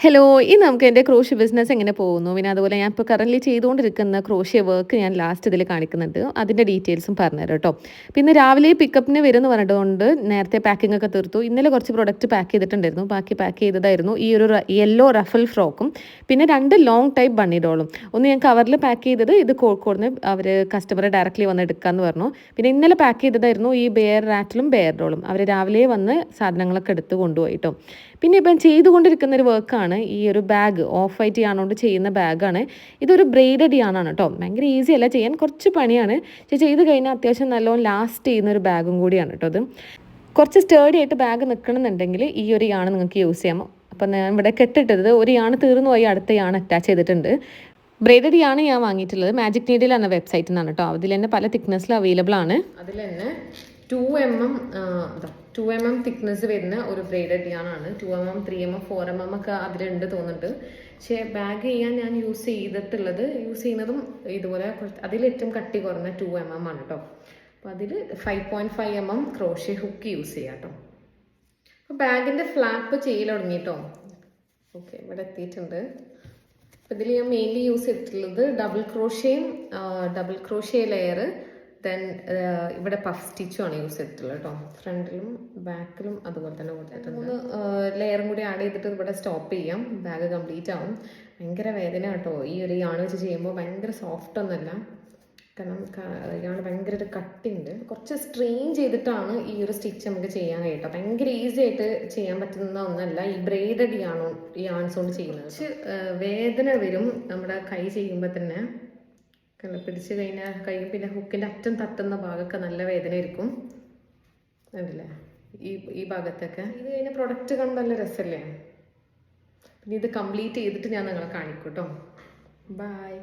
Hello, ഇന്ന് നമുക്ക് എൻ്റെ ക്രോഷ്യ ബിസിനസ് എങ്ങനെ പോകുന്നു, പിന്നെ അതുപോലെ ഞാൻ ഇപ്പോൾ കറൻറ്റ്ലി ചെയ്തുകൊണ്ടിരിക്കുന്ന ക്രോഷ്യ വർക്ക് ഞാൻ ലാസ്റ്റ് ഇതിൽ കാണിക്കുന്നുണ്ട്. അതിൻ്റെ ഡീറ്റെയിൽസും പറഞ്ഞുതരാം കേട്ടോ. പിന്നെ രാവിലെ പിക്കപ്പിന് വരുമെന്ന് പറഞ്ഞതുകൊണ്ട് നേരത്തെ പാക്കിംഗ് ഒക്കെ തീർത്തു. ഇന്നലെ കുറച്ച് പ്രൊഡക്റ്റ് പാക്ക് ചെയ്തിട്ടുണ്ടായിരുന്നു. ബാക്കി പാക്ക് ചെയ്തതായിരുന്നു ഈ ഒരു യെല്ലോ റഫൽ ഫ്രോക്കും പിന്നെ 2 ലോങ് ടൈപ്പ് ബണ്ണി ഡോളും. ഒന്ന് ഞാൻ കവറിൽ പാക്ക് ചെയ്തത്, ഇത് കോഴിക്കോട് നിന്ന് അവർ കസ്റ്റമറെ ഡയറക്റ്റ്ലി വന്ന് എടുക്കാമെന്ന് പറഞ്ഞു. പിന്നെ ഇന്നലെ പാക്ക് ചെയ്തതായിരുന്നു ഈ ബെയർ റാറ്റിലും ബെയർ ഡോളും. അവർ രാവിലെ വന്ന് സാധനങ്ങളൊക്കെ എടുത്ത് കൊണ്ടുപോയി കേട്ടോ. പിന്നെ ഇപ്പം ചെയ്തുകൊണ്ടിരിക്കുന്ന ഒരു വർക്കാണ് ഈ ഒരു ബാഗ്, ഓഫ് വൈറ്റ് യാണോണ്ട് ചെയ്യുന്ന ബാഗാണ്. ഇതൊരു ബ്രെയ്ഡഡ് യാണാണ് കേട്ടോ. ഭയങ്കര ഈസി അല്ല ചെയ്യാൻ, കുറച്ച് പണിയാണ്. പക്ഷേ ചെയ്ത് കഴിഞ്ഞാൽ അത്യാവശ്യം നല്ലോണം ലാസ്റ്റ് ചെയ്യുന്ന ഒരു ബാഗും കൂടിയാണ് കേട്ടോ അത്. കുറച്ച് സ്റ്റേഡി ആയിട്ട് ബാഗ് നിൽക്കണമെന്നുണ്ടെങ്കിൽ ഈ ഒരു യാണ് നിങ്ങൾക്ക് യൂസ് ചെയ്യാം. അപ്പം ഞാൻ ഇവിടെ കെട്ടിട്ടത് ഒരു യാണ് തീർന്നു പോയി, അടുത്ത യാണ് അറ്റാച്ച് ചെയ്തിട്ടുണ്ട്. ബ്രെയ്ഡഡ് യാണ് ഞാൻ വാങ്ങിയിട്ടുള്ളത് മാജിക് നീഡിൽ എന്ന വെബ്സൈറ്റിൽ നിന്നാണ് കേട്ടോ. അതിൽ തന്നെ പല തിക്നെസ്സിൽ അവൈലബിൾ ആണ്. അതിൽ തന്നെ 2mm തിക്നെസ് വരുന്ന ഒരു ബ്രെയ്ഡഡ് യാണാണ്. 2mm 3mm 4mm ഒക്കെ അതിലുണ്ട് തോന്നുന്നുണ്ട്. പക്ഷേ ബാഗ് ചെയ്യാൻ ഞാൻ യൂസ് ചെയ്യുന്നതും ഇതുപോലെ അതിൽ ഏറ്റവും കട്ടി കുറഞ്ഞ 2mm ആണ് കേട്ടോ. അപ്പോൾ അതിൽ 5.5mm ക്രോഷ്യ ഹുക്ക് യൂസ് ചെയ്യാം കേട്ടോ. അപ്പോൾ ബാഗിൻ്റെ ഫ്ലാപ്പ് ചെയ്യൽ തുടങ്ങിയിട്ടോ. ഓക്കെ, ഇവിടെ എത്തിയിട്ടുണ്ട്. അപ്പോൾ ഇതിൽ ഞാൻ മെയിൻലി യൂസ് ചെയ്തിട്ടുള്ളത് ഡബിൾ ക്രോഷ്യ ലെയർ, ദെൻ ഇവിടെ പഫ് സ്റ്റിച്ചുമാണ് യൂസ് ചെയ്തിട്ടുള്ളത് കേട്ടോ. ഫ്രണ്ടിലും ബാക്കിലും അതുപോലെ തന്നെ കൊടുത്തിട്ടുണ്ട്. 3 ലെയറും കൂടി ആഡ് ചെയ്തിട്ട് ഇവിടെ സ്റ്റോപ്പ് ചെയ്യാം. ബാഗ് കംപ്ലീറ്റ് ആവും. ഭയങ്കര വേദന കേട്ടോ ഈ ഒരു യാണ് വെച്ച് ചെയ്യുമ്പോൾ. ഭയങ്കര സോഫ്റ്റ് ഒന്നുമല്ല, കാരണം യാണ് ഭയങ്കര ഒരു കട്ടിയുണ്ട്. കുറച്ച് സ്ട്രെയിൻ ചെയ്തിട്ടാണ് ഈ ഒരു സ്റ്റിച്ച് നമുക്ക് ചെയ്യാൻ കഴിയട്ടോ. ഭയങ്കര ഈസി ആയിട്ട് ചെയ്യാൻ പറ്റുന്ന ഒന്നല്ല ഈ ബ്രെയ്ഡഡ് യാൺസ് കൊണ്ട് ചെയ്യുന്നത്. കുറച്ച് വേദന വരും നമ്മുടെ കൈ ചെയ്യുമ്പോൾ തന്നെ. പിടിച്ച് കഴിഞ്ഞാൽ കൈ, പിന്നെ ഹുക്കിൻ്റെ അറ്റം തട്ടുന്ന ഭാഗമൊക്കെ നല്ല വേദന ആയിരിക്കും. കണ്ടില്ലേ ഈ ഭാഗത്തൊക്കെ. ഇത് കഴിഞ്ഞ പ്രൊഡക്റ്റ് കാണുമ്പോൾ നല്ല രസമല്ലേ. പിന്നെ ഇത് കംപ്ലീറ്റ് ചെയ്തിട്ട് ഞാൻ നിങ്ങളെ കാണിക്കും കേട്ടോ. ബൈ.